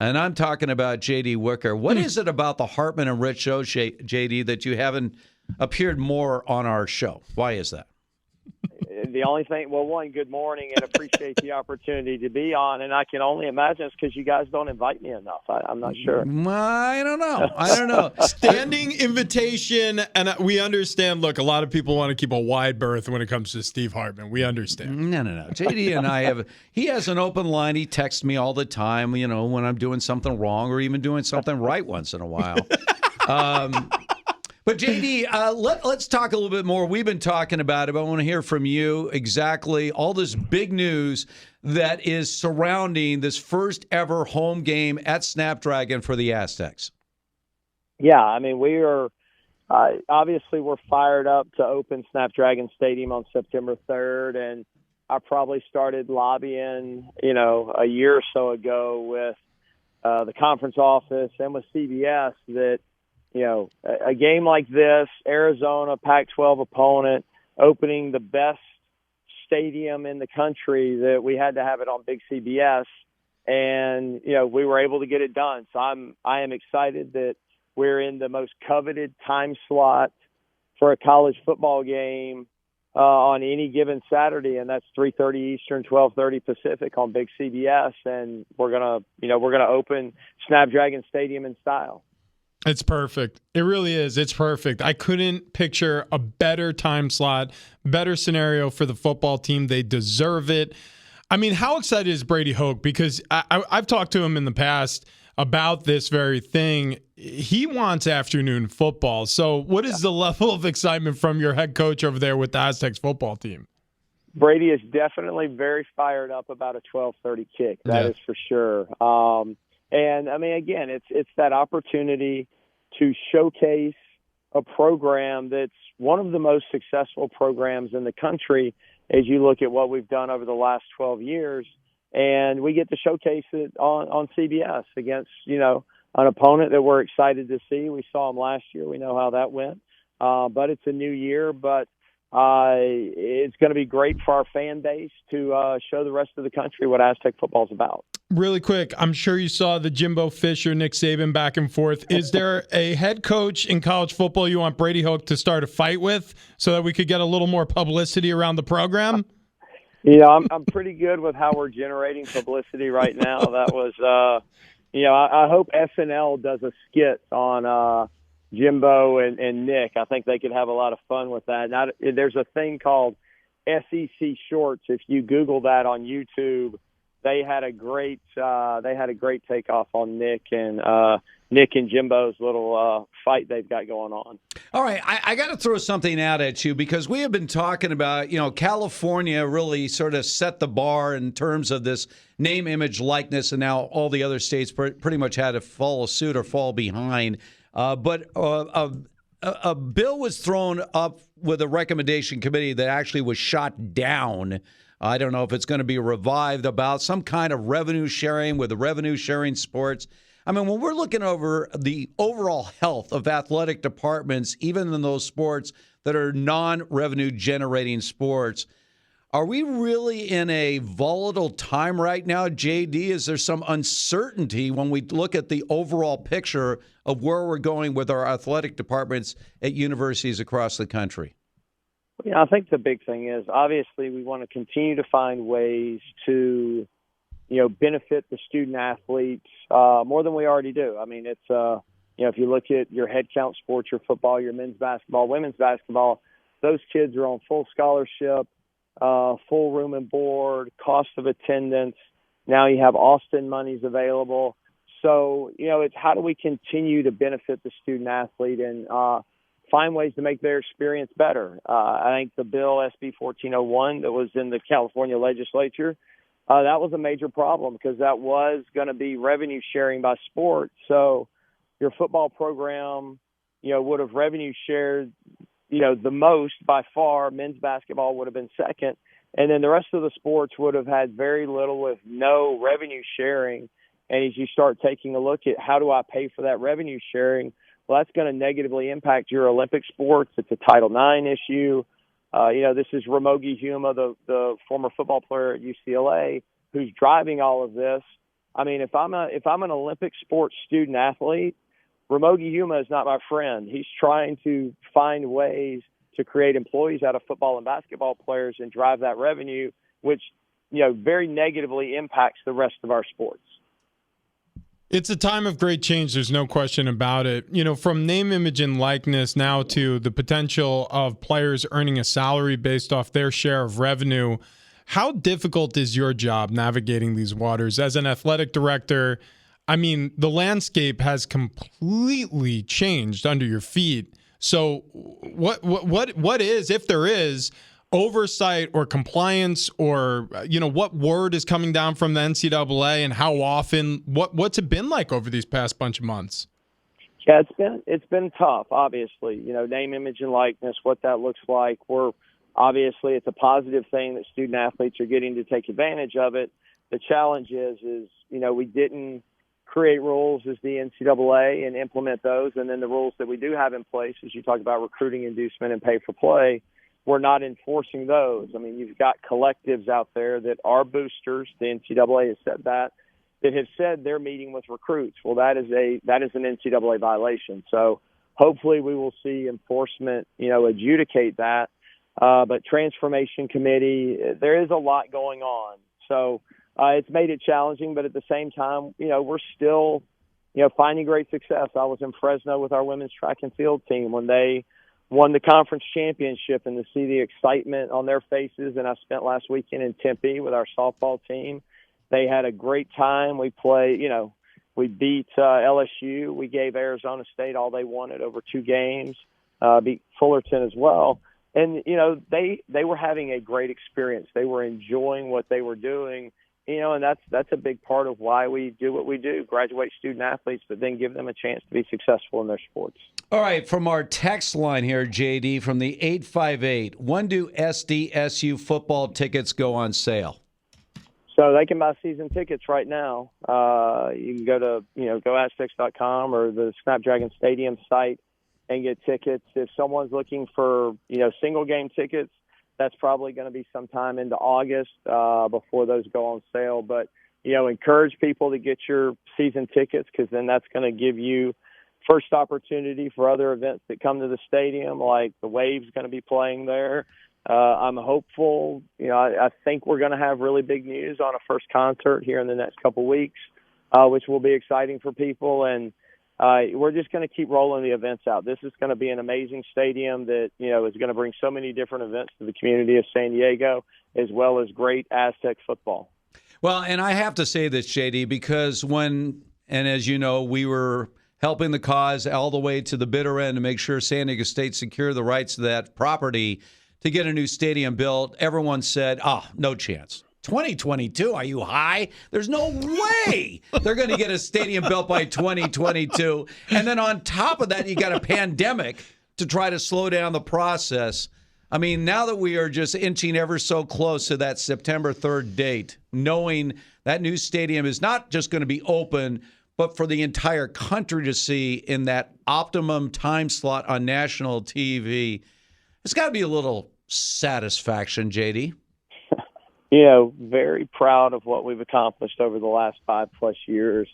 And I'm talking about J.D. Wicker. What is it about the Hartman and Rich show, J.D., that you haven't appeared more on our show? Why is that? The only thing, well, one, good morning, and appreciate the opportunity to be on. And I can only imagine it's because you guys don't invite me enough. I'm not sure. I don't know. Standing invitation, and we understand, look, a lot of people want to keep a wide berth when it comes to Steve Hartman. We understand. No. JD and I he has an open line. He texts me all the time, when I'm doing something wrong or even doing something right once in a while. But, JD, let's talk a little bit more. We've been talking about it, but I want to hear from you exactly all this big news that is surrounding this first ever home game at Snapdragon for the Aztecs. Yeah, I mean, we are obviously we're fired up to open Snapdragon Stadium on September 3rd, and I probably started lobbying, a year or so ago with the conference office and with CBS that, a game like this, Arizona, Pac-12 opponent, opening the best stadium in the country, that we had to have it on Big CBS, and we were able to get it done. So I am excited that we're in the most coveted time slot for a college football game on any given Saturday, and that's 3:30 Eastern, 12:30 Pacific on Big CBS, and we're gonna open Snapdragon Stadium in style. It's perfect. It really is. It's perfect. I couldn't picture a better time slot, better scenario for the football team. They deserve it. I mean, how excited is Brady Hoke? Because I've talked to him in the past about this very thing. He wants afternoon football. So what is the level of excitement from your head coach over there with the Aztecs football team? Brady is definitely very fired up about a 12:30 kick. That is for sure. And I mean, again, it's that opportunity to showcase a program that's one of the most successful programs in the country as you look at what we've done over the last 12 years. And we get to showcase it on CBS against, an opponent that we're excited to see. We saw them last year. We know how that went. But it's a new year. But it's going to be great for our fan base to show the rest of the country what Aztec football is about. Really quick, I'm sure you saw the Jimbo Fisher, Nick Saban back and forth. Is there a head coach in college football you want Brady Hoke to start a fight with so that we could get a little more publicity around the program? I'm pretty good with how we're generating publicity right now. That was, I hope SNL does a skit on Jimbo and Nick. I think they could have a lot of fun with that. Now, there's a thing called SEC Shorts. If you Google that on YouTube, they had a great takeoff on Nick and Jimbo's little fight they've got going on. All right, I got to throw something out at you because we have been talking about, California really sort of set the bar in terms of this name, image, likeness, and now all the other states pretty much had to follow suit or fall behind. But a bill was thrown up with a recommendation committee that actually was shot down. I don't know if it's going to be revived, about some kind of revenue sharing with the revenue sharing sports. I mean, when we're looking over the overall health of athletic departments, even in those sports that are non-revenue generating sports, are we really in a volatile time right now, JD? Is there some uncertainty when we look at the overall picture of where we're going with our athletic departments at universities across the country? Yeah, I think the big thing is obviously we want to continue to find ways to, benefit the student athletes more than we already do. I mean, it's, if you look at your head count sports, your football, your men's basketball, women's basketball, those kids are on full scholarship, full room and board, cost of attendance. Now you have Austin monies available. So, it's how do we continue to benefit the student athlete and find ways to make their experience better. I think the bill, SB 1401, that was in the California legislature, that was a major problem because that was going to be revenue sharing by sport. So your football program, would have revenue shared, the most by far. Men's basketball would have been second. And then the rest of the sports would have had very little, if no, revenue sharing. And as you start taking a look at how do I pay for that revenue sharing, well, that's going to negatively impact your Olympic sports. It's a Title IX issue. This is Ramogi Huma, the former football player at UCLA, who's driving all of this. I mean, if I'm an Olympic sports student athlete, Ramogi Yuma is not my friend. He's trying to find ways to create employees out of football and basketball players and drive that revenue, which, very negatively impacts the rest of our sports. It's a time of great change. There's no question about it. From name, image, and likeness now to the potential of players earning a salary based off their share of revenue. How difficult is your job navigating these waters as an athletic director? I mean, the landscape has completely changed under your feet. So what is, if there is, oversight or compliance, or what word is coming down from the NCAA, and how often? What's it been like over these past bunch of months? Yeah, it's been tough. Obviously, name, image, and likeness, what that looks like. Obviously it's a positive thing that student athletes are getting to take advantage of it. The challenge is we didn't create rules as the NCAA and implement those, and then the rules that we do have in place, as you talk about recruiting inducement and pay for play, we're not enforcing those. I mean, you've got collectives out there that are boosters. The NCAA has said that have said they're meeting with recruits. Well, that is an NCAA violation. So hopefully we will see enforcement, adjudicate that. But transformation committee, there is a lot going on. So it's made it challenging, but at the same time, we're still, finding great success. I was in Fresno with our women's track and field team when they won the conference championship, and to see the excitement on their faces. And I spent last weekend in Tempe with our softball team. They had a great time. We we beat LSU. We gave Arizona State all they wanted over 2 games, beat Fullerton as well. And, they were having a great experience. They were enjoying what they were doing, and that's a big part of why we do what we do, graduate student athletes, but then give them a chance to be successful in their sports. All right, from our text line here, JD, from the 858, when do Sdsu football tickets go on sale? So they can buy season tickets right now. You can go to, GoAztecs.com or the Snapdragon Stadium site and get tickets. If someone's looking for, single game tickets, that's probably going to be sometime into August before those go on sale. But, encourage people to get your season tickets, because then that's going to give you first opportunity for other events that come to the stadium, like the Wave's going to be playing there. I'm hopeful. I think we're going to have really big news on a first concert here in the next couple weeks, which will be exciting for people. And we're just going to keep rolling the events out. This is going to be an amazing stadium that, is going to bring so many different events to the community of San Diego, as well as great Aztec football. Well, and I have to say this, JD, because as you know, we were helping the cause all the way to the bitter end to make sure San Diego State secure the rights to that property to get a new stadium built. Everyone said, no chance. 2022, are you high? There's no way they're going to get a stadium built by 2022. And then on top of that, you got a pandemic to try to slow down the process. I mean, now that we are just inching ever so close to that September 3rd date, knowing that new stadium is not just going to be open, but for the entire country to see in that optimum time slot on national TV, it's got to be a little satisfaction, JD. Very proud of what we've accomplished over the last 5+ years.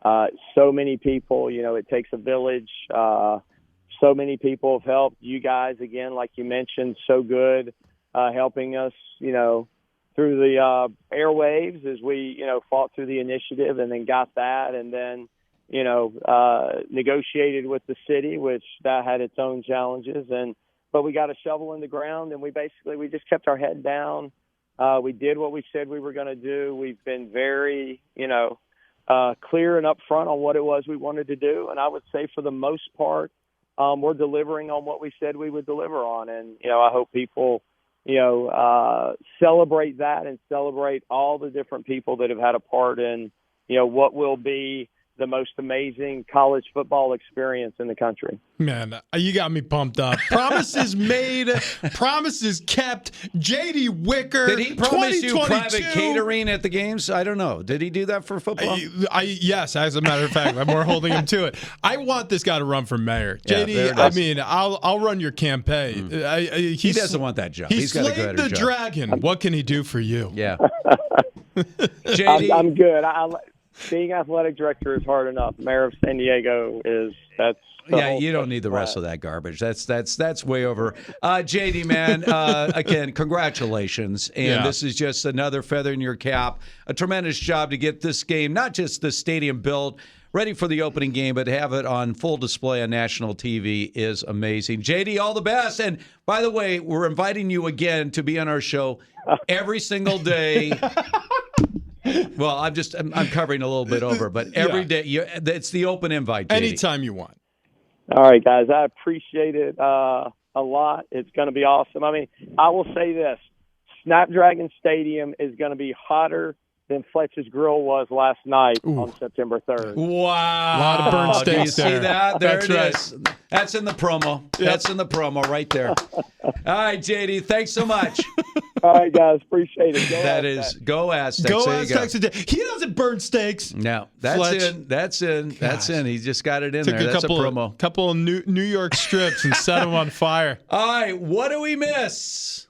So many people, it takes a village. So many people have helped. You guys, again, like you mentioned, so good, helping us, through the airwaves as we, fought through the initiative and then got that, and then, negotiated with the city, which that had its own challenges. But we got a shovel in the ground, and we just kept our head down. We did what we said we were going to do. We've been very, clear and upfront on what it was we wanted to do. And I would say for the most part, we're delivering on what we said we would deliver on. And, I hope people, celebrate that and celebrate all the different people that have had a part in, what will be the most amazing college football experience in the country. Man, you got me pumped up. Promises made, promises kept. JD Wicker. Did he promise you private catering at the games? I don't know. Did he do that for football? Yes, as a matter of fact. We're holding him to it. I want this guy to run for mayor. JD, I mean, I'll run your campaign. He doesn't want that job. He's got a better job. The dragon. What can he do for you? Yeah. JD, I'm good. being athletic director is hard enough. Mayor of San Diego that's yeah, you don't need the rest of that garbage. That's way over. JD, man, again, congratulations. And this is just another feather in your cap. A tremendous job to get this game, not just the stadium built, ready for the opening game, but have it on full display on national TV is amazing. JD, all the best. And by the way, we're inviting you again to be on our show every single day. Well, I'm covering a little bit over, but every day, it's the open invite, JD. Anytime you want. All right, guys, I appreciate it a lot. It's going to be awesome. I mean, I will say this. Snapdragon Stadium is going to be hotter than Fletcher's Grill was last night on September 3rd. Wow. A lot of burnt steaks. Do you see that? There That's it is. That's in the promo. Yep. That's in the promo right there. All right, JD, thanks so much. All right, guys, appreciate it. Go Aztecs. Go Aztecs. He doesn't burn steaks. No, that's in. He just got it in there. That's a promo. Couple of New York strips and set them on fire. All right, what do we miss?